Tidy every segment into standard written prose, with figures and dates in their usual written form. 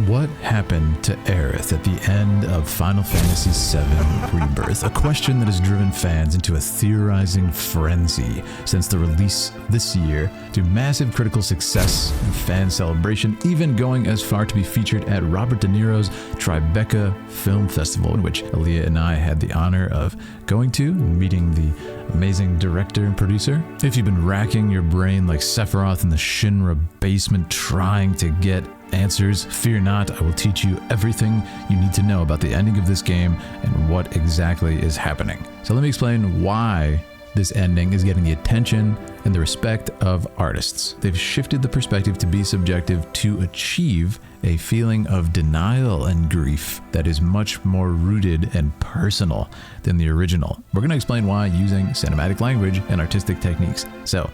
What happened to Aerith at the end of Final Fantasy VII Rebirth? A question that has driven fans into a theorizing frenzy since the release this year, to massive critical success and fan celebration, even going as far to be featured at Robert De Niro's Tribeca Film Festival, in which Aaliyah and I had the honor of going to and meeting the amazing director and producer. If you've been racking your brain like Sephiroth in the Shinra basement trying to get answers, fear not, I will teach you everything you need to know about the ending of this game and what exactly is happening. So let me explain why this ending is getting the attention and the respect of artists. They've shifted the perspective to be subjective to achieve a feeling of denial and grief that is much more rooted and personal than the original. We're going to explain why using cinematic language and artistic techniques. So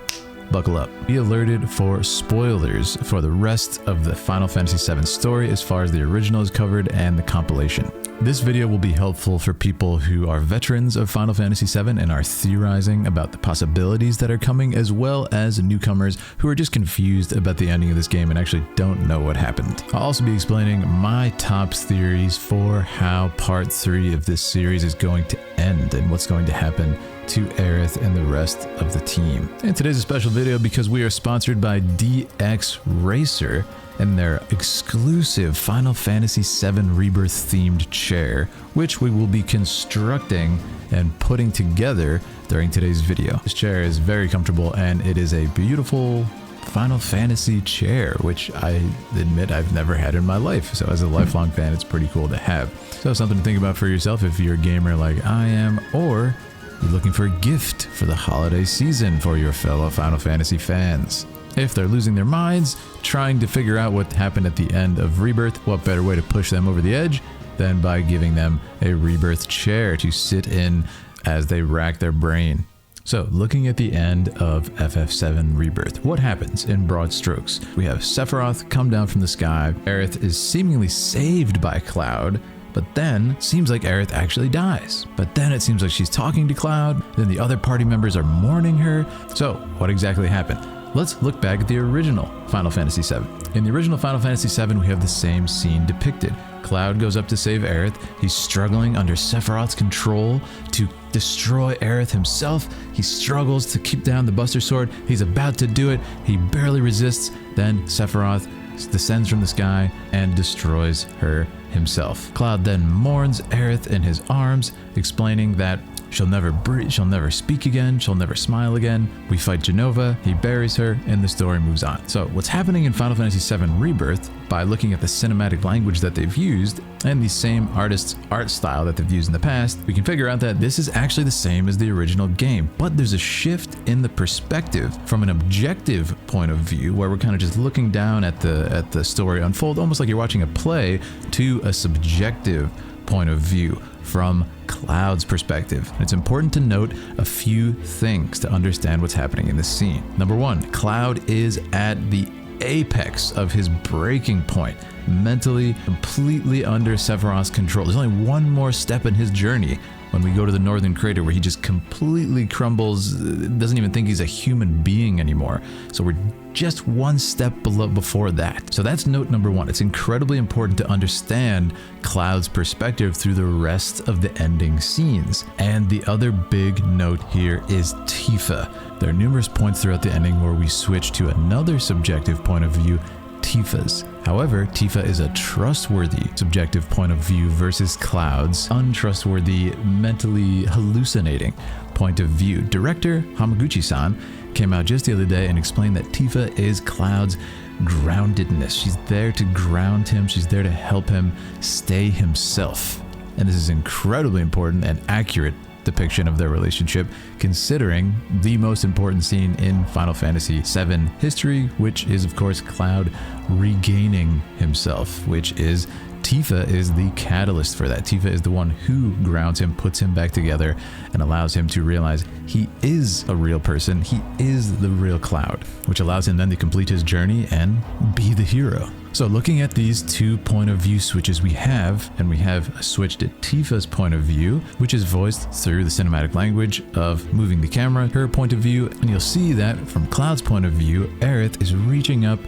buckle up. Be alerted for spoilers for the rest of the Final Fantasy VII story as far as the original is covered and the compilation. This video will be helpful for people who are veterans of Final Fantasy VII and are theorizing about the possibilities that are coming, as well as newcomers who are just confused about the ending of this game and actually don't know what happened. I'll also be explaining my top theories for how part 3 of this series is going to end and what's going to happen to Aerith and the rest of the team. And today's a special video because we are sponsored by DXRacer and their exclusive Final Fantasy VII Rebirth themed chair, which we will be constructing and putting together during today's video. This chair is very comfortable and it is a beautiful Final Fantasy chair, which I admit I've never had in my life. So as a lifelong fan, it's pretty cool to have. So something to think about for yourself if you're a gamer like I am, or you're looking for a gift for the holiday season for your fellow Final Fantasy fans. If they're losing their minds, trying to figure out what happened at the end of Rebirth, what better way to push them over the edge than by giving them a Rebirth chair to sit in as they rack their brain. So, looking at the end of FF7 Rebirth, what happens in broad strokes? We have Sephiroth come down from the sky, Aerith is seemingly saved by Cloud, but then seems like Aerith actually dies. But then it seems like she's talking to Cloud, then the other party members are mourning her. So, what exactly happened? Let's look back at the original Final Fantasy VII. In the original Final Fantasy VII, we have the same scene depicted. Cloud goes up to save Aerith. He's struggling under Sephiroth's control to destroy Aerith himself. He struggles to keep down the Buster Sword. He's about to do it. He barely resists. Then Sephiroth descends from the sky and destroys her himself. Cloud then mourns Aerith in his arms, explaining that she'll never breathe, she'll never speak again, she'll never smile again. We fight Jenova, he buries her, and the story moves on. So what's happening in Final Fantasy VII Rebirth, by looking at the cinematic language that they've used and the same artist's art style that they've used in the past, we can figure out that this is actually the same as the original game. But there's a shift in the perspective from an objective point of view, where we're kind of just looking down at the story unfold, almost like you're watching a play, to a subjective point of view from Cloud's perspective. It's important to note a few things to understand what's happening in this scene. Number one, Cloud is at the apex of his breaking point, mentally completely under Sephiroth's control. There's only one more step in his journey when we go to the Northern Crater, where he just completely crumbles, doesn't even think he's a human being anymore. So we're just one step before that. So that's note number one. It's incredibly important to understand Cloud's perspective through the rest of the ending scenes. And the other big note here is Tifa. There are numerous points throughout the ending where we switch to another subjective point of view, Tifa's. However, Tifa is a trustworthy subjective point of view versus Cloud's untrustworthy, mentally hallucinating point of view. Director Hamaguchi-san came out just the other day and explained that Tifa is Cloud's groundedness. She's there to ground him. She's there to help him stay himself. And this is incredibly important and accurate depiction of their relationship, considering the most important scene in Final Fantasy VII history, which is of course Cloud regaining himself, which is Tifa is the catalyst for that. Tifa is the one who grounds him, puts him back together, and allows him to realize he is a real person. He is the real Cloud, which allows him then to complete his journey and be the hero. So looking at these two point of view switches we have a switch to Tifa's point of view, which is voiced through the cinematic language of moving the camera, her point of view, and you'll see that from Cloud's point of view, Aerith is reaching up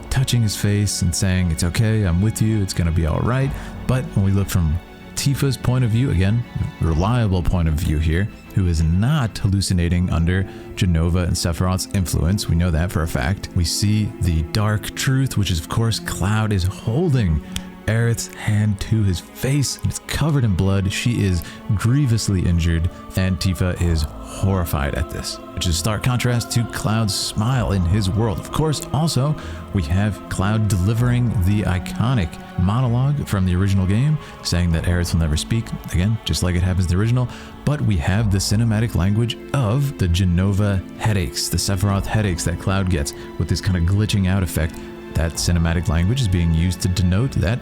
touching his face and saying, it's okay, I'm with you, it's gonna be all right. But when we look from Tifa's point of view, again, reliable point of view here, who is not hallucinating under Jenova and Sephiroth's influence, we know that for a fact. We see the dark truth, which is of course Cloud is holding Aerith's hand to his face, and it's covered in blood. She is grievously injured, and Tifa is horrified at this, which is a stark contrast to Cloud's smile in his world. Of course, also, we have Cloud delivering the iconic monologue from the original game, saying that Aerith will never speak, again, just like it happens in the original, but we have the cinematic language of the Jenova headaches, the Sephiroth headaches that Cloud gets with this kind of glitching out effect. That cinematic language is being used to denote that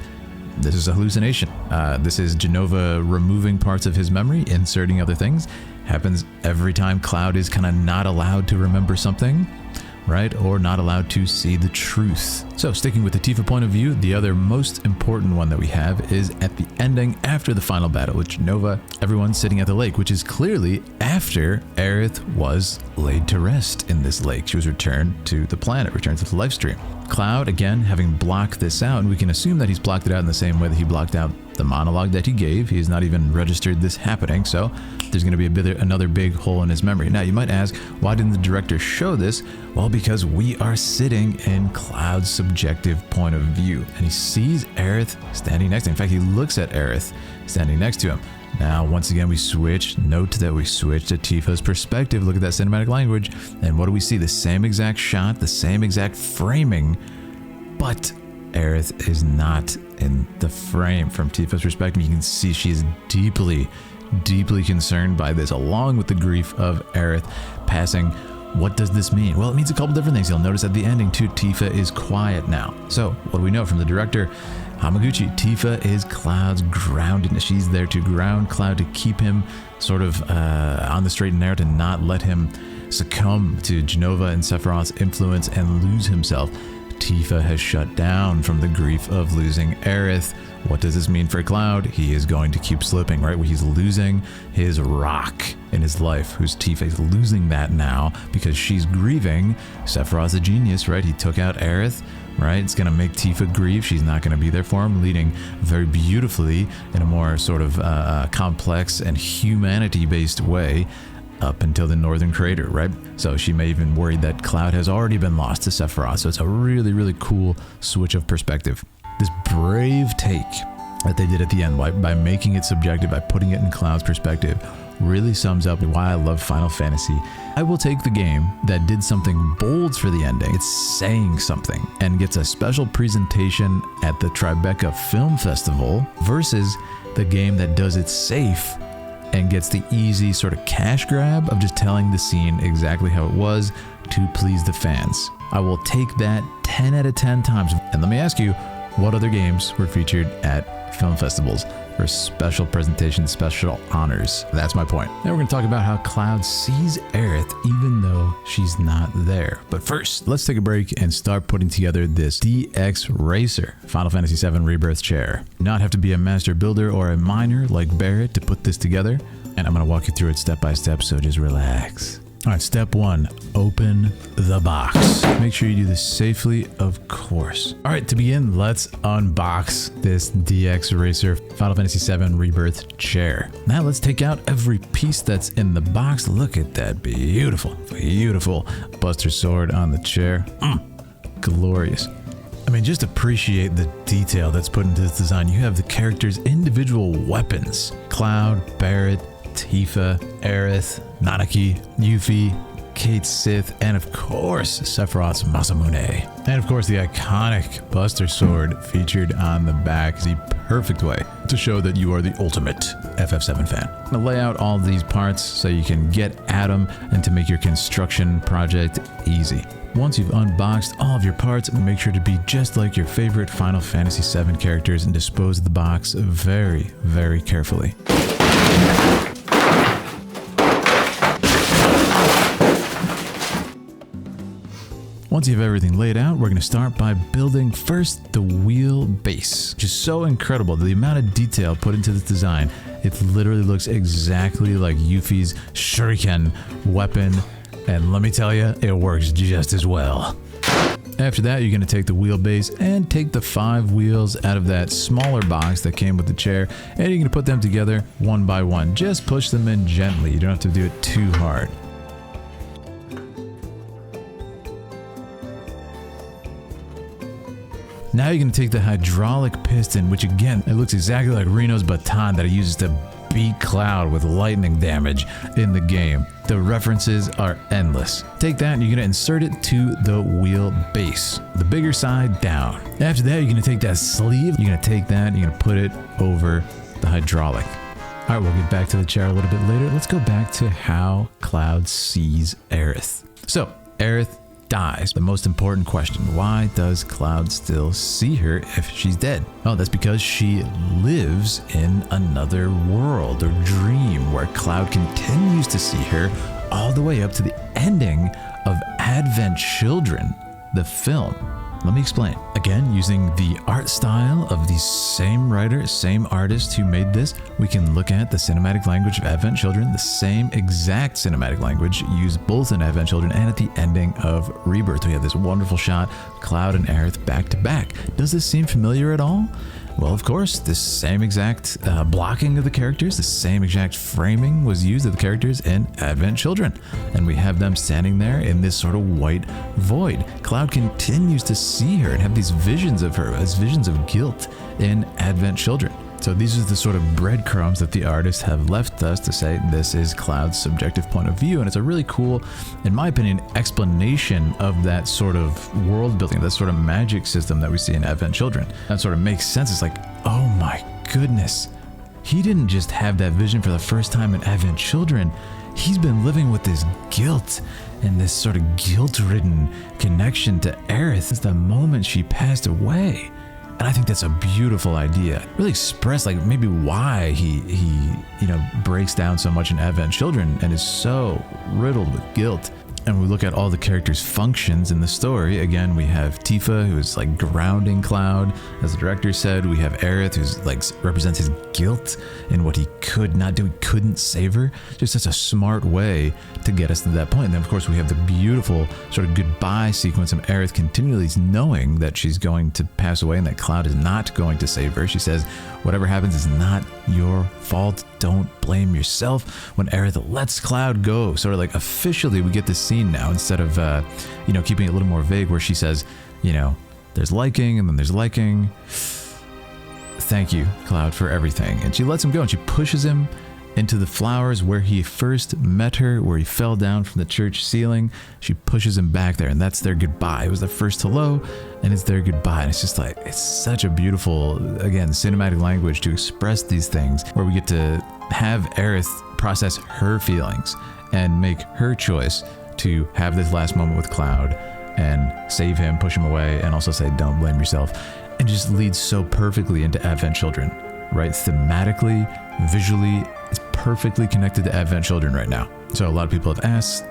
this is a hallucination. This is Jenova removing parts of his memory, inserting other things. Happens every time Cloud is kind of not allowed to remember something, right? Or not allowed to see the truth. So sticking with the Tifa point of view, the other most important one that we have is at the ending after the final battle with Jenova, everyone's sitting at the lake, which is clearly after Aerith was laid to rest in this lake. She was returned to the planet, returned to the life stream. Cloud, again, having blocked this out, and we can assume that he's blocked it out in the same way that he blocked out the monologue that he gave. He has not even registered this happening, so there's going to be another big hole in his memory. Now, you might ask, why didn't the director show this? Well, because we are sitting in Cloud's subjective point of view, and he sees Aerith standing next to him. In fact, he looks at Aerith standing next to him. Now, once again, we switch. Note that we switch to Tifa's perspective. Look at that cinematic language. And what do we see? The same exact shot, the same exact framing, but Aerith is not in the frame from Tifa's perspective. You can see she is deeply, deeply concerned by this, along with the grief of Aerith passing. What does this mean? Well, it means a couple different things. You'll notice at the ending too, Tifa is quiet now. So what do we know from the director? Hamaguchi, Tifa is Cloud's groundedness. She's there to ground Cloud, to keep him sort of on the straight and narrow, to not let him succumb to Jenova and Sephiroth's influence and lose himself. Tifa has shut down from the grief of losing Aerith. What does this mean for Cloud? He is going to keep slipping, right? He's losing his rock in his life. Who's Tifa? He's losing that now because she's grieving. Sephiroth's a genius, right? He took out Aerith, right? It's going to make Tifa grieve. She's not going to be there for him, leading very beautifully in a more sort of complex and humanity-based way up until the Northern Crater, right? So she may even worry that Cloud has already been lost to Sephiroth. So it's a really, really cool switch of perspective. This brave take that they did at the end by making it subjective, by putting it in Cloud's perspective, really sums up why I love Final Fantasy. I will take the game that did something bold for the ending. It's saying something and gets a special presentation at the Tribeca Film Festival versus the game that does it safe and gets the easy sort of cash grab of just telling the scene exactly how it was to please the fans. I will take that 10 out of 10 times. And let me ask you, what other games were featured at film festivals for special presentations, special honors? That's my point. Now we're going to talk about how Cloud sees Aerith even though she's not there. But first, let's take a break and start putting together this DX Racer Final Fantasy VII Rebirth chair. You not have to be a master builder or a miner like Barrett to put this together, and I'm going to walk you through it step by step, so just relax. All right, step one, open the box. Make sure you do this safely, of course. All right, to begin, let's unbox this DX Racer Final Fantasy VII Rebirth chair. Now let's take out every piece that's in the box. Look at that beautiful, beautiful Buster Sword on the chair. Glorious. I mean, just appreciate the detail that's put into this design. You have the characters' individual weapons. Cloud, Barrett, Tifa, Aerith, Nanaki, Yuffie, Kate Sith, and of course, Sephiroth's Masamune. And of course, the iconic Buster Sword featured on the back is the perfect way to show that you are the ultimate FF7 fan. I'm gonna lay out all these parts so you can get at them and to make your construction project easy. Once you've unboxed all of your parts, make sure to be just like your favorite Final Fantasy VII characters and dispose of the box very, very carefully. Once you have everything laid out, we're going to start by building first the wheel base, which is so incredible. The amount of detail put into this design, it literally looks exactly like Yuffie's shuriken weapon, and let me tell you, it works just as well. After that, you're going to take the wheelbase and take the 5 wheels out of that smaller box that came with the chair, and you're going to put them together one by one. Just push them in gently. You don't have to do it too hard. Now you're going to take the hydraulic piston, which again, it looks exactly like Reno's baton that he uses to beat Cloud with lightning damage in the game. The references are endless. Take that and you're going to insert it to the wheel base, the bigger side down. After that, you're going to take that sleeve, you're going to take that and you're going to put it over the hydraulic. All right, we'll get back to the chair a little bit later. Let's go back to how Cloud sees Aerith. So, Aerith dies. The most important question, why does Cloud still see her if she's dead? Oh, that's because she lives in another world or dream where Cloud continues to see her all the way up to the ending of Advent Children, the film. Let me explain. Again, using the art style of the same writer, same artist who made this, we can look at the cinematic language of Advent Children, the same exact cinematic language used both in Advent Children and at the ending of Rebirth. We have this wonderful shot, Cloud and Aerith back to back. Does this seem familiar at all? Well, of course, this same exact blocking of the characters, the same exact framing was used of the characters in Advent Children. And we have them standing there in this sort of white void. Cloud continues to see her and have these visions of her as visions of guilt in Advent Children. So these are the sort of breadcrumbs that the artists have left us to say this is Cloud's subjective point of view. And it's a really cool, in my opinion, explanation of that sort of world building, that sort of magic system that we see in Advent Children. That sort of makes sense. It's like, oh my goodness, he didn't just have that vision for the first time in Advent Children. He's been living with this guilt and this sort of guilt-ridden connection to Aerith since the moment she passed away. And I think that's a beautiful idea. Really express like maybe why he breaks down so much in Advent Children and is so riddled with guilt. And we look at all the characters' functions in the story. Again, we have Tifa, who's like grounding Cloud. As the director said, we have Aerith, who's like represents his guilt in what he could not do. He couldn't save her. Just such a smart way to get us to that point. And then, of course, we have the beautiful sort of goodbye sequence of Aerith continually knowing that she's going to pass away and that Cloud is not going to save her. She says, whatever happens is not your fault. Don't blame yourself. When Aerith lets Cloud go, sort of like officially we get this scene now instead of, keeping it a little more vague where she says, there's liking and then there's liking. Thank you, Cloud, for everything. And she lets him go and she pushes him into the flowers where he first met her, where he fell down from the church ceiling. She pushes him back there and that's their goodbye. It was the first hello and it's their goodbye. And it's just like, it's such a beautiful, again, cinematic language to express these things where we get to have Aerith process her feelings and make her choice to have this last moment with Cloud and save him, push him away, and also say, don't blame yourself. And just leads so perfectly into Advent Children, right? Thematically, visually, it's perfectly connected to Advent Children right now. So a lot of people have asked,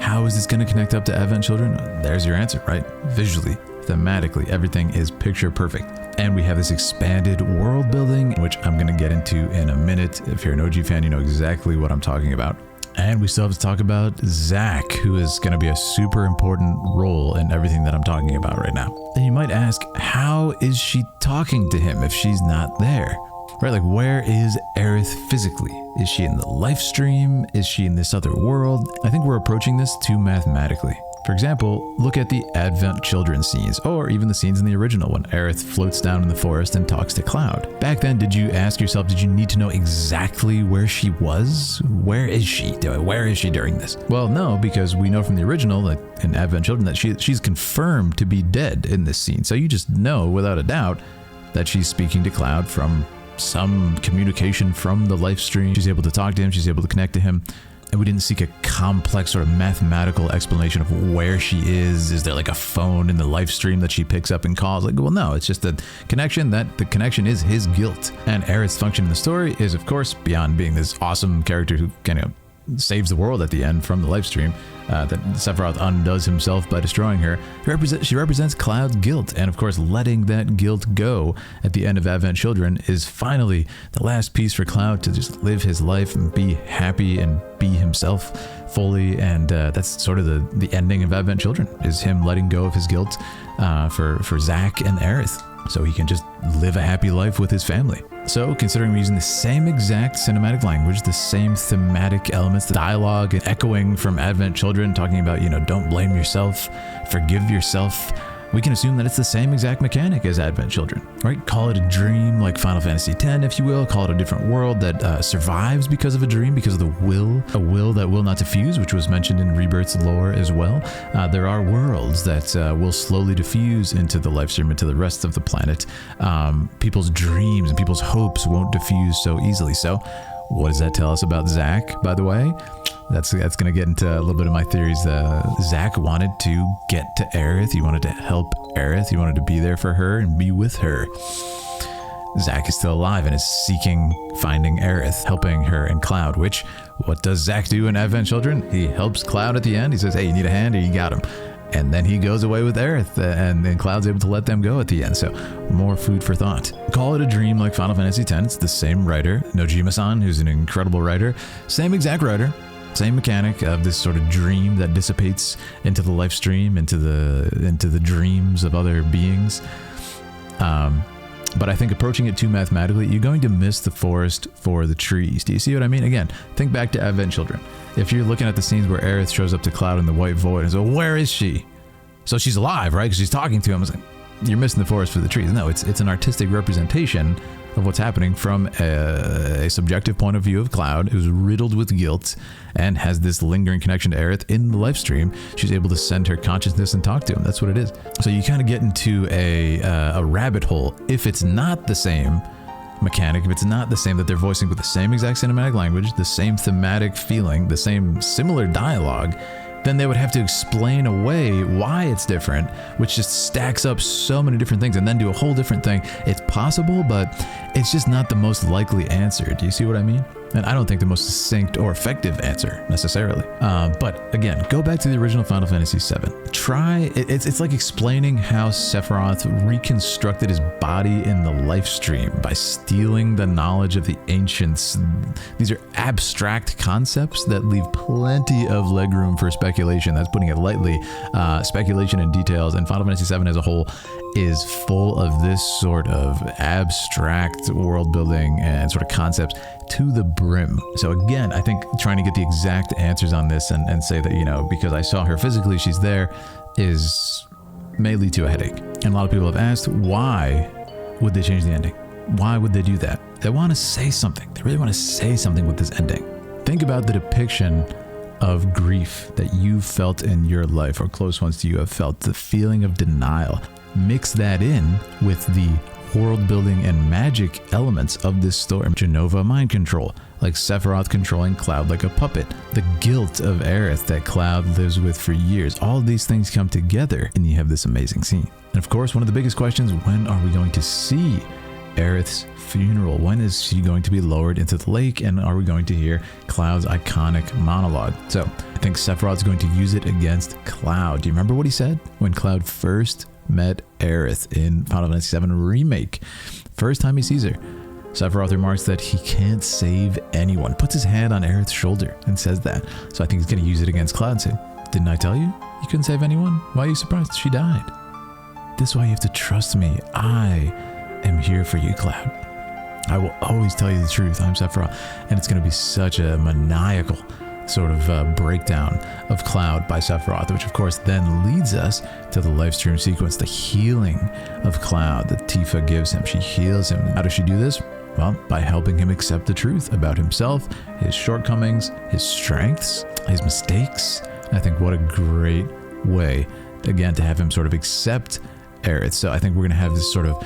how is this going to connect up to Advent Children? There's your answer, right? Visually, thematically, everything is picture perfect. And we have this expanded world building, which I'm going to get into in a minute. If you're an OG fan, you know exactly what I'm talking about. And we still have to talk about Zack, who is going to be a super important role in everything that I'm talking about right now. And you might ask, how is she talking to him if she's not there? Right, like where is Aerith physically? Is she in the life stream? Is she in this other world? I think we're approaching this too mathematically. For example, look at the Advent Children scenes, or even the scenes in the original when Aerith floats down in the forest and talks to Cloud. Back then, did you ask yourself, did you need to know exactly where she was? Where is she? Where is she during this? Well, no, because we know from the original, like in Advent Children, that she's confirmed to be dead in this scene. So you just know without a doubt that she's speaking to Cloud from some communication from the life stream. She's able to talk to him, she's able to connect to him. And we didn't seek a complex sort of mathematical explanation of where she is. Is there like a phone in the live stream that she picks up and calls? Like, well, no, it's just a connection that the connection is his guilt. And Aerith's function in the story is, of course, beyond being this awesome character who kind of saves the world at the end from the live stream, that Sephiroth undoes himself by destroying her. She represents Cloud's guilt, and of course letting that guilt go at the end of Advent Children is finally the last piece for Cloud to just live his life and be happy and be himself fully, and that's sort of the ending of Advent Children, is him letting go of his guilt for Zack and Aerith, so he can just live a happy life with his family. So, considering we're using the same exact cinematic language, the same thematic elements, the dialogue and echoing from Advent Children, talking about, don't blame yourself, forgive yourself, we can assume that it's the same exact mechanic as Advent Children, right? Call it a dream like Final Fantasy X, if you will. Call it a different world that survives because of a dream, because of the will, a will that will not diffuse, which was mentioned in Rebirth's lore as well. There are worlds that will slowly diffuse into the life stream, into the rest of the planet. People's dreams and people's hopes won't diffuse so easily. So what does that tell us about Zack, by the way? That's going to get into a little bit of my theories. Zack wanted to get to Aerith. He wanted to help Aerith. He wanted to be there for her and be with her. Zack is still alive and is finding Aerith, helping her and Cloud, which, what does Zack do in Advent Children? He helps Cloud at the end. He says, hey, you need a hand? Or you got him. And then he goes away with Aerith, and then Cloud's able to let them go at the end. So more food for thought. Call it a dream like Final Fantasy X. It's the same writer, Nojima-san, who's an incredible writer. Same exact writer. Same mechanic of this sort of dream that dissipates into the life stream, into the dreams of other beings. But I think approaching it too mathematically, you're going to miss the forest for the trees. Do you see what I mean? Again, think back to Advent Children. If you're looking at the scenes where Aerith shows up to Cloud in the white void and says, where is she? So she's alive, right? Because she's talking to him. It's like, you're missing the forest for the trees. No, it's an artistic representation of what's happening from a subjective point of view of Cloud, who's riddled with guilt and has this lingering connection to Aerith. In the live stream, she's able to send her consciousness and talk to him. That's what it is. So you kind of get into a rabbit hole if it's not the same mechanic, if it's not the same, that they're voicing with the same exact cinematic language, the same thematic feeling, the same similar dialogue, then they would have to explain away why it's different, which just stacks up so many different things and then do a whole different thing. It's possible, but it's just not the most likely answer. Do you see what I mean? And I don't think the most succinct or effective answer necessarily. But again, go back to the original Final Fantasy VII. It's like explaining how Sephiroth reconstructed his body in the life stream by stealing the knowledge of the ancients. These are abstract concepts that leave plenty of legroom for speculation. That's putting it lightly. Speculation and details, and Final Fantasy VII as a whole is full of this sort of abstract world building and sort of concepts to the brim. So again, I think trying to get the exact answers on this and say that, because I saw her physically, she's there, may lead to a headache. And a lot of people have asked, why would they change the ending? Why would they do that? They want to say something. They really want to say something with this ending. Think about the depiction of grief that you felt in your life, or close ones to you have felt, the feeling of denial. Mix that in with the world building and magic elements of this story. Genova mind control, like Sephiroth controlling Cloud like a puppet. The guilt of Aerith that Cloud lives with for years. All of these things come together and you have this amazing scene. And of course, one of the biggest questions, when are we going to see Aerith's funeral? When is she going to be lowered into the lake, and are we going to hear Cloud's iconic monologue? So I think Sephiroth's going to use it against Cloud. Do you remember what he said when Cloud first met Aerith in Final Fantasy VII Remake? First time he sees her, Sephiroth remarks that he can't save anyone, puts his hand on Aerith's shoulder and says that. So I think he's going to use it against Cloud and say, didn't I tell you you couldn't save anyone? Why are you surprised? She died. This is why you have to trust me. I am here for you, Cloud. I will always tell you the truth. I'm Sephiroth. And it's going to be such a maniacal sort of breakdown of Cloud by Sephiroth, which of course then leads us to the live stream sequence, the healing of Cloud that Tifa gives him. She heals him. How does she do this? Well, by helping him accept the truth about himself, his shortcomings, his strengths, his mistakes. And I think what a great way, again, to have him sort of accept Aerith. So I think we're going to have this sort of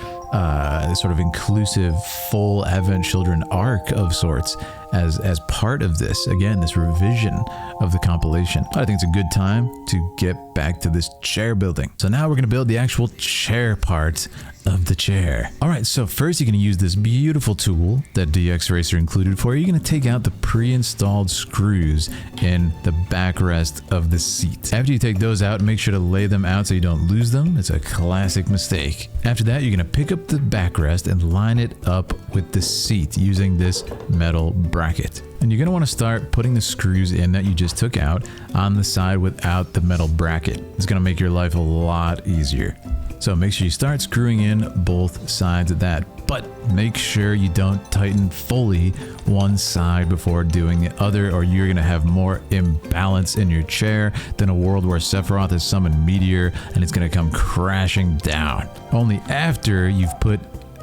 sort of inclusive full Advent Children arc of sorts as part of this. Again, this revision of the compilation. I think it's a good time to get back to this chair building. So now we're going to build the actual chair part of the chair. All right, so first you're going to use this beautiful tool that DXRacer included for you. You're going to take out the pre-installed screws in the backrest of the seat. After you take those out, make sure to lay them out so you don't lose them. It's a classic mistake. After that, you're going to pick up the backrest and line it up with the seat using this metal bracket. And you're going to want to start putting the screws in that you just took out on the side without the metal bracket. It's going to make your life a lot easier. So make sure you start screwing in both sides of that, but make sure you don't tighten fully one side before doing the other, or you're going to have more imbalance in your chair than a world where Sephiroth has summoned Meteor and it's going to come crashing down. Only after you've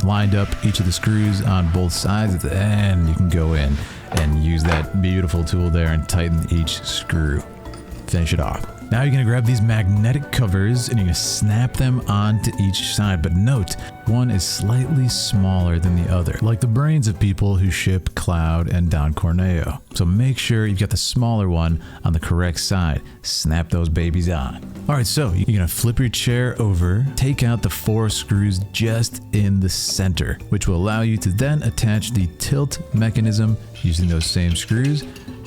lined up each of the screws on both sides, then you can go in and use that beautiful tool there and tighten each screw. Finish it off. Now you're going to grab these magnetic covers and you're going to snap them onto each side. But note, one is slightly smaller than the other, like the brains of people who ship Cloud and Don Corneo. So make sure you've got the smaller one on the correct side. Snap those babies on. All right, so you're going to flip your chair over, take out the 4 screws just in the center, which will allow you to then attach the tilt mechanism using those same screws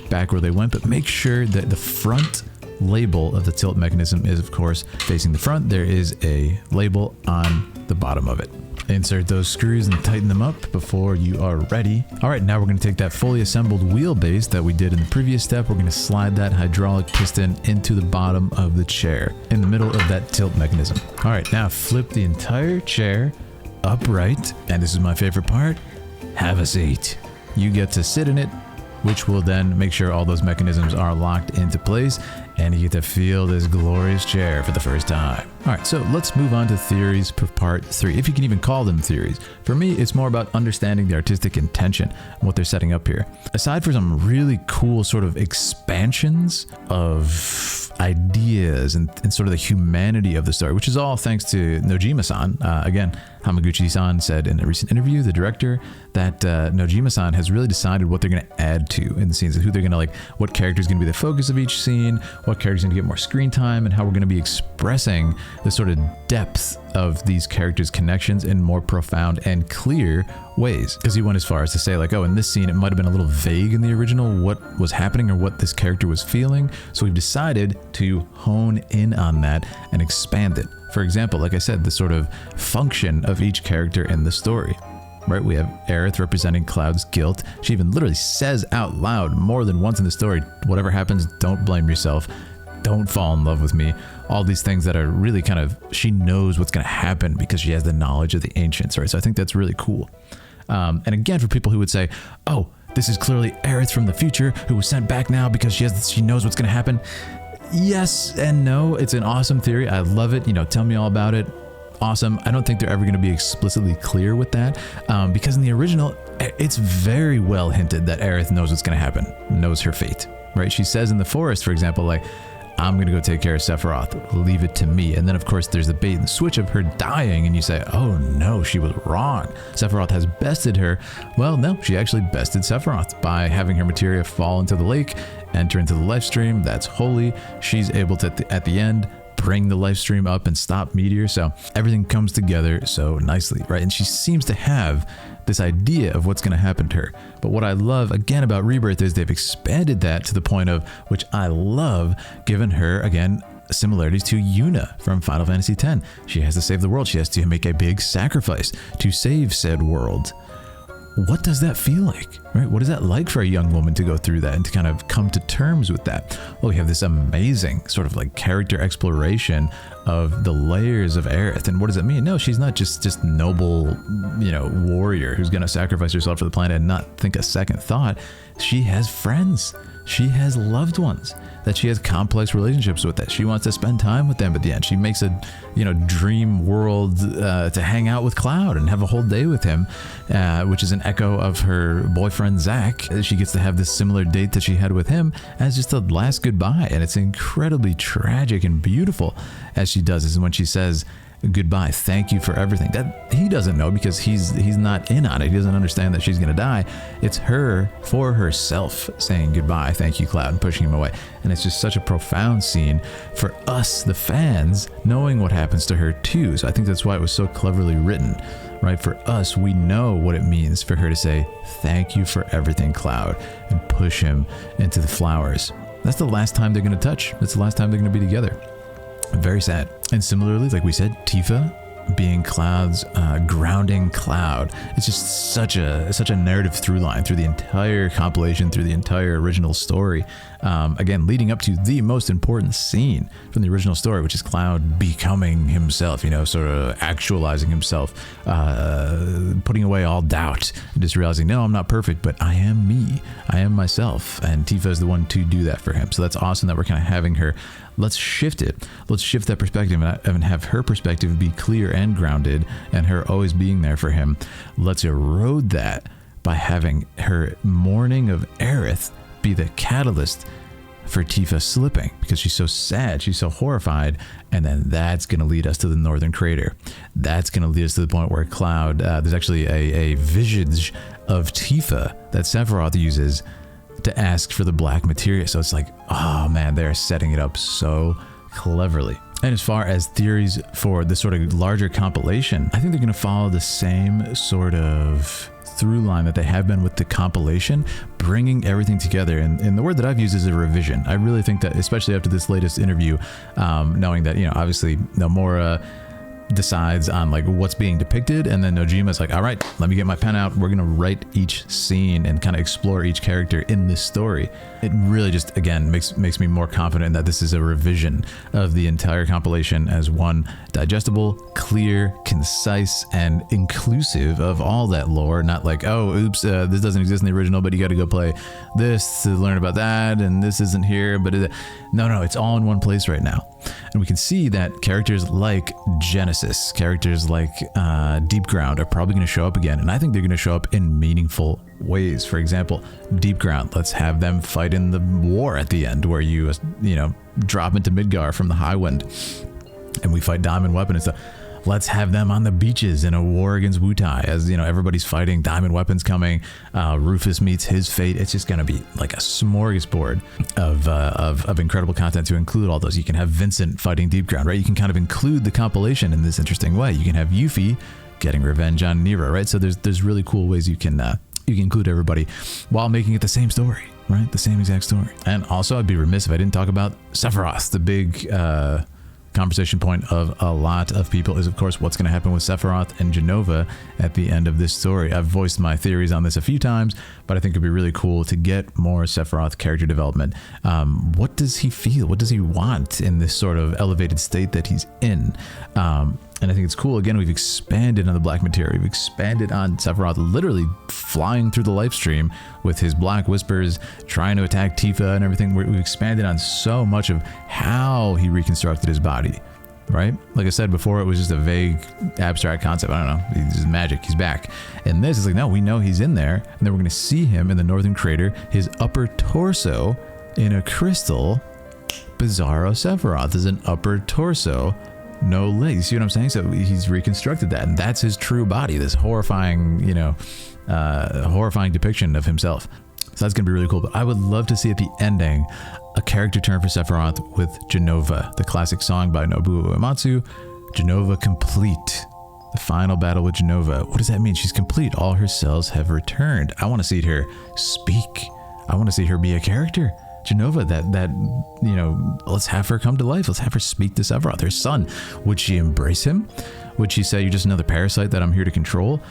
back where they went. But make sure that the front label of the tilt mechanism is, of course, facing the front. There is a label on the bottom of it. Insert those screws and tighten them up before you are ready. All right, now we're going to take that fully assembled wheelbase that we did in the previous step. We're going to slide that hydraulic piston into the bottom of the chair in the middle of that tilt mechanism. All right, now flip the entire chair upright, and this is my favorite part, have a seat. You get to sit in it, which will then make sure all those mechanisms are locked into place, and you get to feel this glorious chair for the first time. All right, so let's move on to theories for part 3, if you can even call them theories. For me, it's more about understanding the artistic intention and what they're setting up here. Aside from some really cool sort of expansions of ideas and sort of the humanity of the story, which is all thanks to Nojima-san. Again, Hamaguchi-san said in a recent interview, the director, that Nojima-san has really decided what they're going to add to in the scenes, who they're going to like, what character is going to be the focus of each scene, what characters going to get more screen time, and how we're going to be expressing the sort of depth of these characters' connections in more profound and clear ways. Because he went as far as to say, like, oh, in this scene it might have been a little vague in the original what was happening or what this character was feeling, so we've decided to hone in on that and expand it. For example, like I said, the sort of function of each character in the story. Right, we have Aerith representing Cloud's guilt. She even literally says out loud more than once in the story, whatever happens, don't blame yourself. Don't fall in love with me. All these things that are really kind of, she knows what's going to happen because she has the knowledge of the ancients, right? So I think that's really cool. And again, for people who would say, oh, this is clearly Aerith from the future who was sent back now because she knows what's going to happen. Yes and no. It's an awesome theory. I love it. You know, tell me all about it. Awesome. I don't think they're ever going to be explicitly clear with that because in the original, it's very well hinted that Aerith knows what's going to happen, knows her fate, right? She says in the forest, for example, like, I'm going to go take care of Sephiroth, leave it to me. And then, of course, there's the bait and switch of her dying, and you say, oh no, she was wrong. Sephiroth has bested her. Well, no, she actually bested Sephiroth by having her materia fall into the lake, enter into the life stream. That's holy. She's able to, at the end, bring the life stream up and stop Meteor. So everything comes together so nicely, right? And she seems to have this idea of what's going to happen to her. But what I love, again, about Rebirth is they've expanded that to the point of, which I love, given her, again, similarities to Yuna from Final Fantasy X. She has to save the world. She has to make a big sacrifice to save said world. What does that feel like, right? What is that like for a young woman to go through that and to kind of come to terms with that? Well, we have this amazing sort of like character exploration of the layers of Aerith. And what does it mean? No, she's not just noble, you know, warrior who's going to sacrifice herself for the planet and not think a second thought. She has friends. She has loved ones that she has complex relationships with, that she wants to spend time with them at the end. She makes a, you know, dream world to hang out with Cloud and have a whole day with him, which is an echo of her boyfriend Zack. She gets to have this similar date that she had with him as just a last goodbye, and it's incredibly tragic and beautiful as she does this. And when she says, goodbye. Thank you for everything. That he doesn't know because he's not in on it. He doesn't understand that she's going to die. It's her for herself saying goodbye. Thank you, Cloud, and pushing him away. And it's just such a profound scene for us, the fans, knowing what happens to her too. So I think that's why it was so cleverly written, right? For us, we know what it means for her to say, thank you for everything, Cloud, and push him into the flowers. That's the last time they're going to touch. That's the last time they're going to be together. Very sad. And similarly, like we said, Tifa being Cloud's grounding Cloud. It's just such a narrative through line through the entire compilation, through the entire original story. Again, leading up to the most important scene from the original story, which is Cloud becoming himself, you know, sort of actualizing himself, putting away all doubt, and just realizing, no, I'm not perfect, but I am me. I am myself. And Tifa is the one to do that for him. So that's awesome that we're kind of having her. Let's shift it. Let's shift that perspective and have her perspective be clear and grounded, and her always being there for him. Let's erode that by having her mourning of Aerith be the catalyst for Tifa slipping, because she's so sad, she's so horrified, and then that's going to lead us to the Northern Crater. That's going to lead us to the point where Cloud, there's actually a visage of Tifa that Sephiroth uses to ask for the black materia. So it's like, oh man, they're setting it up so cleverly. And as far as theories for this sort of larger compilation, I think they're going to follow the same sort of through line that they have been with the compilation, bringing everything together. And the word that I've used is a revision. I really think that, especially after this latest interview, knowing that, you know, obviously Nomura decides on like what's being depicted, and then Nojima's like, all right, let me get my pen out, we're gonna write each scene and kind of explore each character in this story. It really just, again, makes me more confident that this is a revision of the entire compilation as one digestible, clear, concise, and inclusive of all that lore. Not like, oh, oops, this doesn't exist in the original, but you got to go play this to learn about that, and this isn't here, but no, it's all in one place right now. And we can see that characters like Genesis, characters like Deep Ground are probably going to show up again, and I think they're going to show up in meaningful ways. For example, Deep Ground, let's have them fight in the war at the end, where you know, drop into Midgar from the Highwind, and we fight Diamond Weapon and stuff. Let's have them on the beaches in a war against Wutai, as you know, everybody's fighting. Diamond Weapon's coming. Rufus meets his fate. It's just going to be like a smorgasbord of incredible content to include all those. You can have Vincent fighting Deep Ground, right? You can kind of include the compilation in this interesting way. You can have Yuffie getting revenge on Nero, right? So there's really cool ways you can include everybody while making it the same story, right? The same exact story. And also, I'd be remiss if I didn't talk about Sephiroth. The big conversation point of a lot of people is, of course, what's going to happen with Sephiroth and Jenova at the end of this story. I've voiced my theories on this a few times, but I think it'd be really cool to get more Sephiroth character development. What does he feel? What does he want in this sort of elevated state that he's in? And I think it's cool. Again, we've expanded on the black materia. We've expanded on Sephiroth literally flying through the life stream with his black whispers, trying to attack Tifa and everything. We've expanded on so much of how he reconstructed his body, right? Like I said before, it was just a vague, abstract concept. I don't know. He's magic. He's back. And this is like, no, we know he's in there. And then we're going to see him in the Northern Crater, his upper torso in a crystal. Bizarro Sephiroth is an upper torso, no legs. See what I'm saying? So he's reconstructed that, and that's his true body, this horrifying, you know, horrifying depiction of himself. So that's gonna be really cool. But I would love to see at the ending a character turn for Sephiroth with Jenova, the classic song by Nobuo Uematsu, Jenova complete. The final battle with Jenova. What does that mean? She's complete. All her cells have returned. I want to see her speak. I want to see her be a character. Jenova, that you know, let's have her come to life. Let's have her speak to Sephiroth, her son. Would she embrace him? Would she say, you're just another parasite that I'm here to control?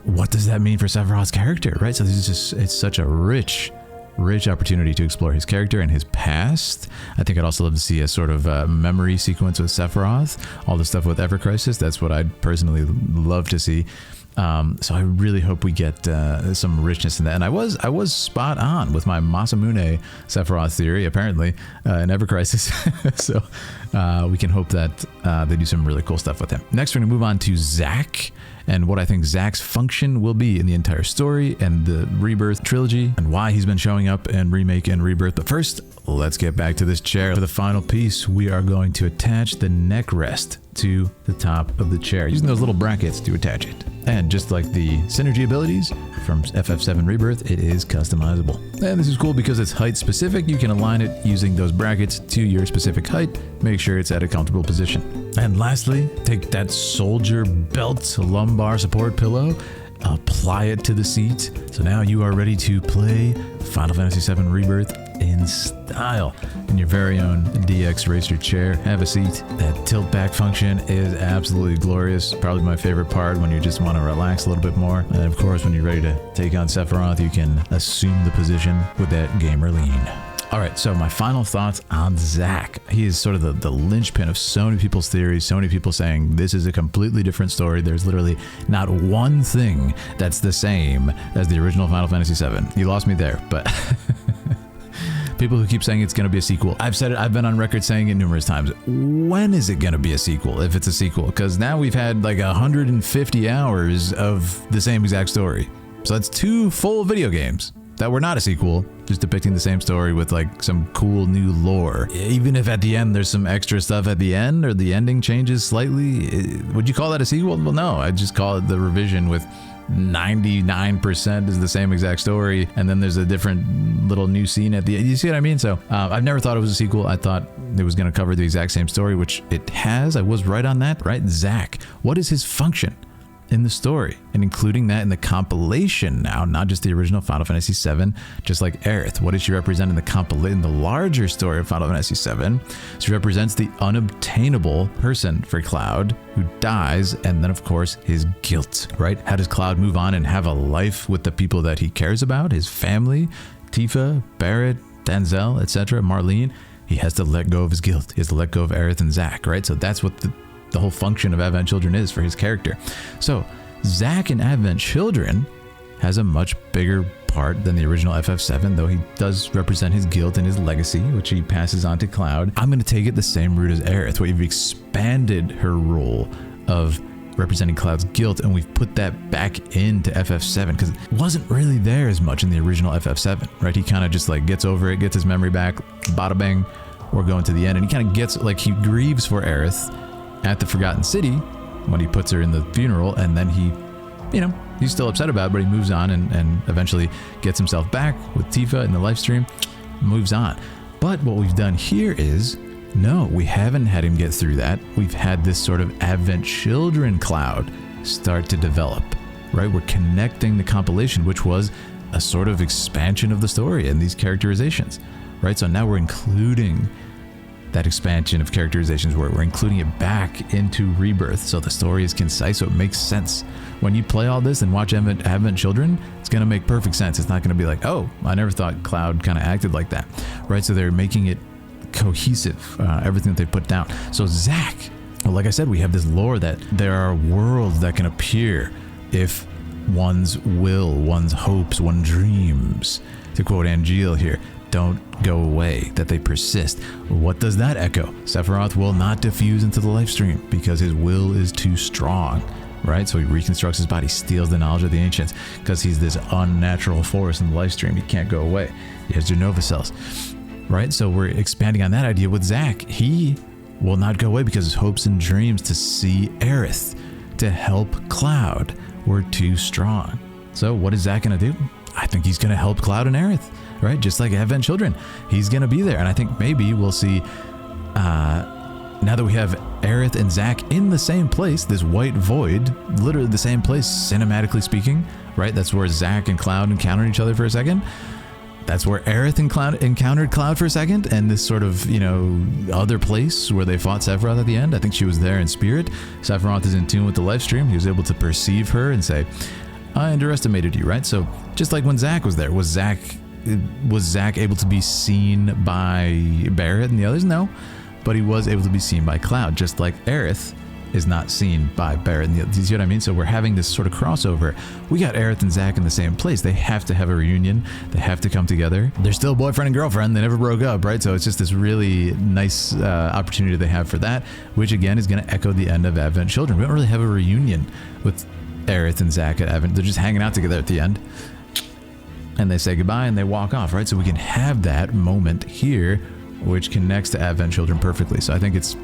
What does that mean for Sephiroth's character, right? So this is just, it's such a rich opportunity to explore his character and his past. I think I'd also love to see a sort of memory sequence with Sephiroth, all the stuff with Ever Crisis. That's what I'd personally love to see. So I really hope we get some richness in that. And I was spot on with my Masamune Sephiroth theory, apparently, in Ever Crisis. So we can hope that they do some really cool stuff with him. Next, we're going to move on to Zack and what I think Zack's function will be in the entire story and the Rebirth trilogy and why he's been showing up in Remake and Rebirth. But first, let's get back to this chair. For the final piece, we are going to attach the neck rest to the top of the chair using those little brackets to attach it. And just like the synergy abilities from FF7 Rebirth, it is customizable. And this is cool because it's height specific. You can align it using those brackets to your specific height. Make sure it's at a comfortable position. And lastly, take that soldier belt lumbar support pillow, apply it to the seat. So now you are ready to play Final Fantasy VII Rebirth in style in your very own DX Racer chair. Have a seat. That tilt back function is absolutely glorious. Probably my favorite part when you just want to relax a little bit more. And of course, when you're ready to take on Sephiroth, you can assume the position with that gamer lean. All right, so my final thoughts on Zack. He is sort of the linchpin of so many people's theories, so many people saying this is a completely different story. There's literally not one thing that's the same as the original Final Fantasy VII. You lost me there, but people who keep saying it's going to be a sequel. I've said it, I've been on record saying it numerous times. When is it going to be a sequel, if it's a sequel? Because now we've had like 150 hours of the same exact story. So that's 2 full video games that were not a sequel, just depicting the same story with like some cool new lore. Even if at the end there's some extra stuff at the end or the ending changes slightly, would you call that a sequel? Well, no, I'd just call it the revision with 99% is the same exact story, and then there's a different little new scene at the end. You see what I mean? So I've never thought it was a sequel. I thought it was going to cover the exact same story, which it has. I was right on that, right? Zack, what is his function in the story, and including that in the compilation now, not just the original Final Fantasy VII, just like Aerith. What does she represent in the compilation, the larger story of Final Fantasy VII? She represents the unobtainable person for Cloud, who dies, and then of course his guilt, right? How does Cloud move on and have a life with the people that he cares about, his family, Tifa, Barrett, Denzel, etc., Marlene? He has to let go of his guilt. He has to let go of Aerith and Zack, right? So that's what the whole function of Advent Children is for his character. So Zack in Advent Children has a much bigger part than the original FF7, though he does represent his guilt and his legacy, which he passes on to Cloud. I'm going to take it the same route as Aerith, where you've expanded her role of representing Cloud's guilt, and we've put that back into FF7 because it wasn't really there as much in the original FF7, right? He kind of just like gets over it, gets his memory back, bada bang, we're going to the end, and he kind of gets like, he grieves for Aerith at the Forgotten City when he puts her in the funeral, and then he, you know, he's still upset about it, but he moves on and eventually gets himself back with Tifa in the live stream, moves on. But what we've done here is, no, we haven't had him get through that. We've had this sort of Advent Children Cloud start to develop, right? We're connecting the compilation, which was a sort of expansion of the story and these characterizations, right? So now we're including that expansion of characterizations, where we're including it back into Rebirth, so the story is concise, so it makes sense. When you play all this and watch Advent Children, it's going to make perfect sense. It's not going to be like, oh, I never thought Cloud kind of acted like that, right? So they're making it cohesive, everything that they put down. So Zack, well, like I said, we have this lore that there are worlds that can appear if one's will, one's hopes, one's dreams, to quote Angeal here, don't go away, that they persist. What does that echo? Sephiroth will not diffuse into the life stream because his will is too strong, right? So he reconstructs his body, steals the knowledge of the ancients because he's this unnatural force in the life stream. He can't go away. He has Genova cells, right? So we're expanding on that idea with Zack. He will not go away because his hopes and dreams to see Aerith, to help Cloud, were too strong. So what is Zack going to do? I think he's going to help Cloud and Aerith, right? Just like Advent Children. He's going to be there. And I think maybe we'll see, now that we have Aerith and Zack in the same place, this white void, literally the same place, cinematically speaking, right? That's where Zack and Cloud encountered each other for a second. That's where Aerith and Cloud encountered Cloud for a second, and this sort of, you know, other place where they fought Sephiroth at the end. I think she was there in spirit. Sephiroth is in tune with the live stream. He was able to perceive her and say, I underestimated you, right? So just like when Zack was there, was Zack able to be seen by Barrett and the others? No, but he was able to be seen by Cloud, just like Aerith is not seen by Barrett and the others. You see what I mean? So we're having this sort of crossover. We got Aerith and Zack in the same place. They have to have a reunion. They have to come together. They're still boyfriend and girlfriend. They never broke up, right? So it's just this really nice opportunity they have for that, which again is going to echo the end of Advent Children. We don't really have a reunion with Aerith and Zack at Advent. They're just hanging out together at the end, and they say goodbye and they walk off, right? So we can have that moment here, which connects to Advent Children perfectly. So I think it's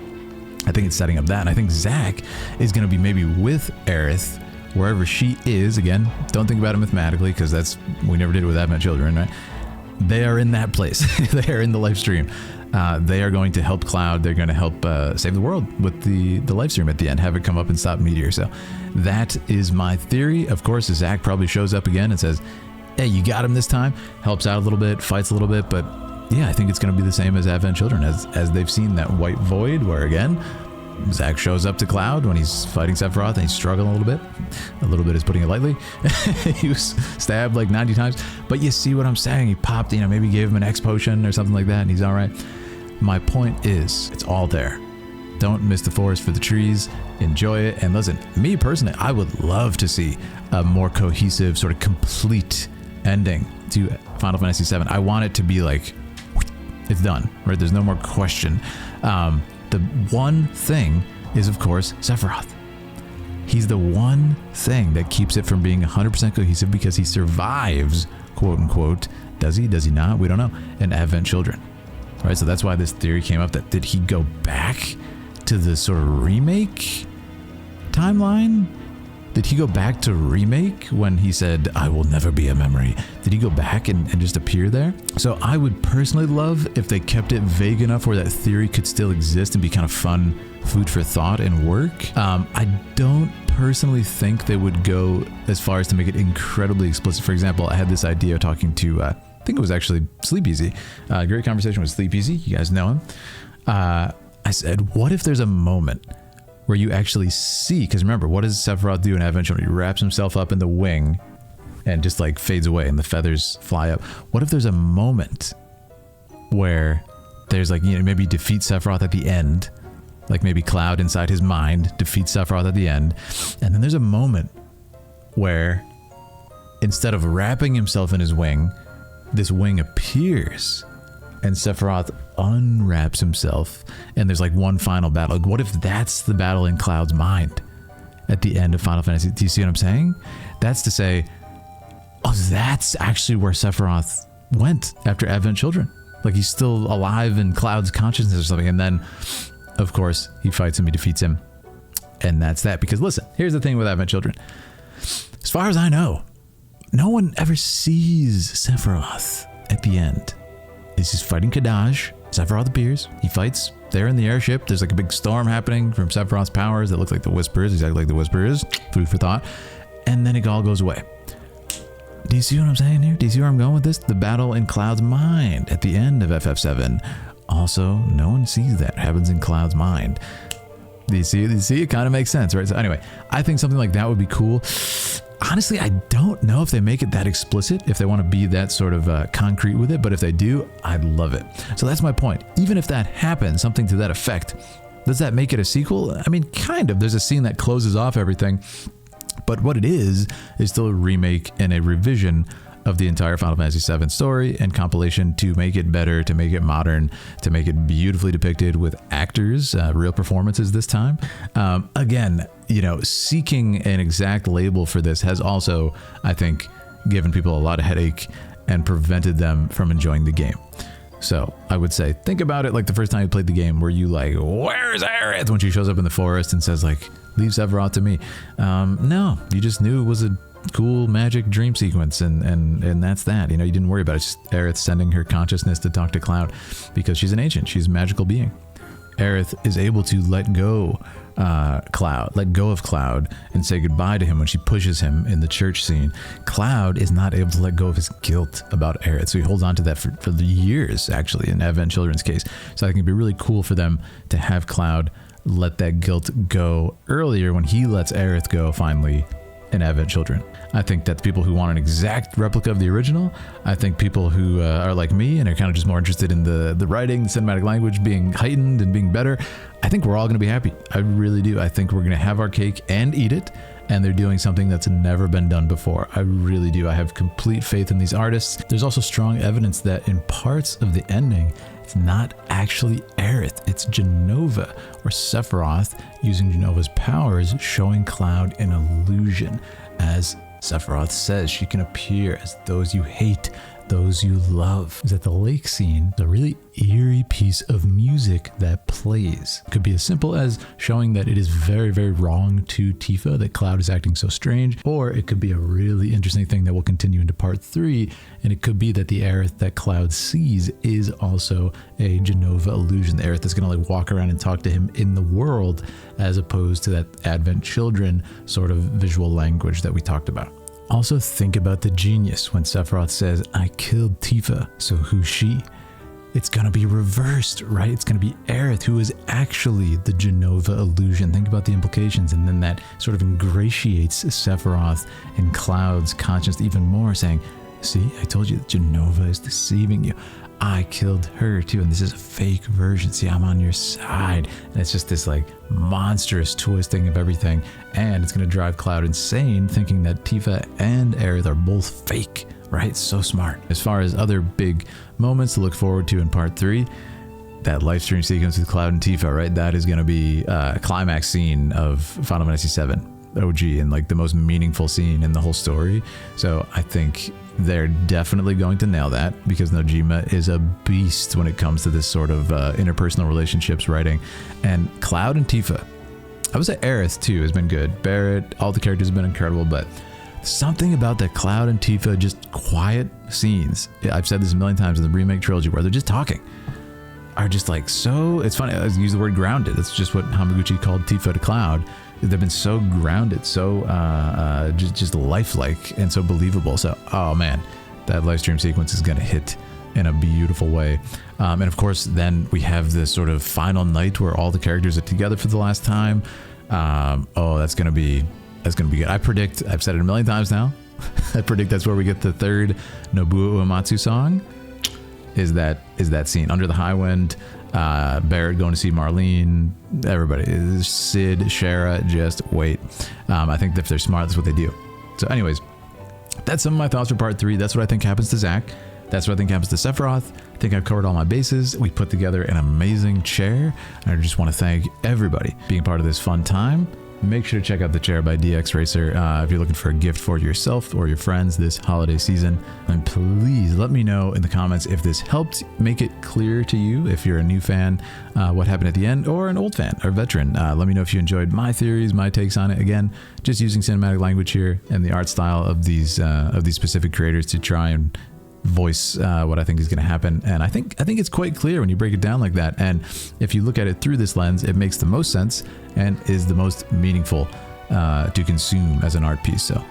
I think it's setting up that. And I think Zack is going to be maybe with Aerith, wherever she is. Again, don't think about it mathematically, because we never did it with Advent Children, right? They are in that place. They are in the live stream. They are going to help Cloud. They're going to help save the world with the live stream at the end, have it come up and stop Meteor. So that is my theory. Of course, Zack probably shows up again and says, hey, you got him this time. Helps out a little bit, fights a little bit, but yeah, I think it's going to be the same as Advent Children, as they've seen that white void where, again, Zack shows up to Cloud when he's fighting Sephiroth and he's struggling a little bit. A little bit is putting it lightly. He was stabbed like 90 times. But you see what I'm saying? He popped, maybe gave him an X potion or something like that, and he's all right. My point is, it's all there. Don't miss the forest for the trees. Enjoy it. And listen, me personally, I would love to see a more cohesive, sort of complete ending to Final Fantasy VII. I want it to be like, it's done, right? There's no more question. The one thing is, of course, Sephiroth. He's the one thing that keeps it from being 100% cohesive, because he survives, quote unquote. Does he? Does he not? We don't know. In Advent Children, right? So that's why this theory came up, that did he go back to the sort of remake timeline? Did he go back to remake when he said, I will never be a memory? Did he go back and just appear there? So I would personally love if they kept it vague enough where that theory could still exist and be kind of fun food for thought and work. I don't personally think they would go as far as to make it incredibly explicit. For example, I had this idea talking to, I think it was actually Sleep Easy. Great conversation with Sleep Easy. You guys know him. I said, what if there's a moment where you actually see, because remember, what does Sephiroth do in Advent Children? He wraps himself up in the wing and just like fades away and the feathers fly up. What if there's a moment where there's like, maybe defeat Sephiroth at the end, like maybe Cloud inside his mind defeats Sephiroth at the end, and then there's a moment where instead of wrapping himself in his wing, this wing appears and Sephiroth unwraps himself, and there's like one final battle. Like, what if that's the battle in Cloud's mind at the end of Final Fantasy? Do you see what I'm saying? That's to say, oh, that's actually where Sephiroth went after Advent Children. Like, he's still alive in Cloud's consciousness or something. And then, of course, he fights him, he defeats him. And that's that. Because listen, here's the thing with Advent Children. As far as I know, no one ever sees Sephiroth at the end. He's just fighting Kadaj. Sephiroth appears. He fights there in the airship. There's like a big storm happening from Sephiroth's powers that looks like the Whispers, exactly like the Whispers. Food for thought. And then it all goes away. Do you see what I'm saying here? Do you see where I'm going with this? The battle in Cloud's mind at the end of FF7. Also, no one sees that. It happens in Cloud's mind. Do you see? It kind of makes sense, right? So anyway, I think something like that would be cool. Honestly, I don't know if they make it that explicit, if they want to be that sort of concrete with it, but if they do, I'd love it. So that's my point. Even if that happens, something to that effect, does that make it a sequel? I mean, kind of. There's a scene that closes off everything, but what it is still a remake and a revision of the entire Final Fantasy VII story and compilation to make it better, to make it modern, to make it beautifully depicted with actors, real performances this time. Again, seeking an exact label for this has also, I think, given people a lot of headache and prevented them from enjoying the game. So I would say, think about it like the first time you played the game. Were you like, where's Aerith? When she shows up in the forest and says like, leave Sephiroth to me. No, you just knew it was a cool magic dream sequence, and that's that. You didn't worry about it. It's just Aerith sending her consciousness to talk to Cloud because she's an ancient. She's a magical being. Aerith is able to let go of Cloud and say goodbye to him when she pushes him in the church scene. Cloud is not able to let go of his guilt about Aerith, so he holds on to that for the years, actually, in Advent Children's case. So I think it'd be really cool for them to have Cloud let that guilt go earlier when he lets Aerith go finally in Advent Children. I think that people who want an exact replica of the original, I think people who are like me and are kind of just more interested in the writing, the cinematic language being heightened and being better, I think we're all going to be happy. I really do. I think we're going to have our cake and eat it, and they're doing something that's never been done before. I really do. I have complete faith in these artists. There's also strong evidence that in parts of the ending, it's not actually Aerith, it's Jenova, or Sephiroth using Jenova's powers, showing Cloud an illusion. As Sephiroth says, she can appear as those you hate, those you love. Is that the lake scene is a really eerie piece of music that plays. It could be as simple as showing that it is very, very wrong to Tifa that Cloud is acting so strange, or it could be a really interesting thing that will continue into part 3, and it could be that the Aerith that Cloud sees is also a Genova illusion. The Aerith that's going to like walk around and talk to him in the world, as opposed to that Advent Children sort of visual language that we talked about. Also think about the genius when Sephiroth says, I killed Tifa, so who's she? It's going to be reversed, right? It's going to be Aerith, who is actually the Genova illusion. Think about the implications, and then that sort of ingratiates Sephiroth in Cloud's conscience even more, saying, see, I told you that Genova is deceiving you. I killed her too, and this is a fake version. See, I'm on your side. And it's just this like monstrous twisting of everything, and it's going to drive Cloud insane, thinking that Tifa and Aerith are both fake, right? So smart. As far as other big moments to look forward to in part 3, that live stream sequence with Cloud and Tifa, right? That is going to be a climax scene of Final Fantasy VII OG, and like the most meaningful scene in the whole story. So I think they're definitely going to nail that, because Nojima is a beast when it comes to this sort of interpersonal relationships writing. And Cloud and Tifa, I would say Aerith too has been good. Barrett, all the characters have been incredible, but something about that Cloud and Tifa just quiet scenes, I've said this a million times in the remake trilogy, where they're just talking, are just like so, it's funny, I use the word grounded. That's just what Hamaguchi called Tifa to Cloud. They've been so grounded, so just lifelike and so believable. So, oh man, that live stream sequence is going to hit in a beautiful way. And of course, then we have this sort of final night where all the characters are together for the last time. Oh, that's going to be good. I predict, I've said it a million times now, I predict that's where we get the third Nobuo Uematsu song. Is that scene under the high wind, Barrett going to see Marlene, everybody, Sid, Shara, just wait. I think if they're smart, that's what they do. So anyways, that's some of my thoughts for part 3. That's what I think happens to Zack. That's what I think happens to Sephiroth. I think I've covered all my bases. We put together an amazing chair. I just want to thank everybody being part of this fun time. Make sure to check out the chair by DXRacer if you're looking for a gift for yourself or your friends this holiday season. And please let me know in the comments if this helped make it clear to you, if you're a new fan, what happened at the end, or an old fan or veteran. Let me know if you enjoyed my theories, my takes on it. Again, just using cinematic language here and the art style of these specific creators to try and voice what I think is going to happen. And I think it's quite clear when you break it down like that, and if you look at it through this lens, it makes the most sense and is the most meaningful to consume as an art piece. So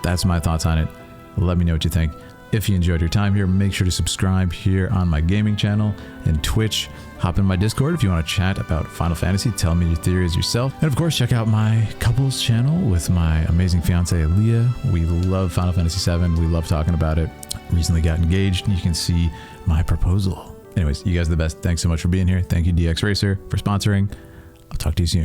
that's my thoughts on it. Let me know what you think. If you enjoyed your time here, make sure to subscribe here on my gaming channel and Twitch. Hop in my Discord if you want to chat about Final Fantasy. Tell me your theories yourself. And of course, check out my couples channel with my amazing fiance, Aaliyah. We love Final Fantasy VII. We love talking about it. Recently got engaged. You can see my proposal. Anyways, you guys are the best. Thanks so much for being here. Thank you, DXRacer, for sponsoring. I'll talk to you soon.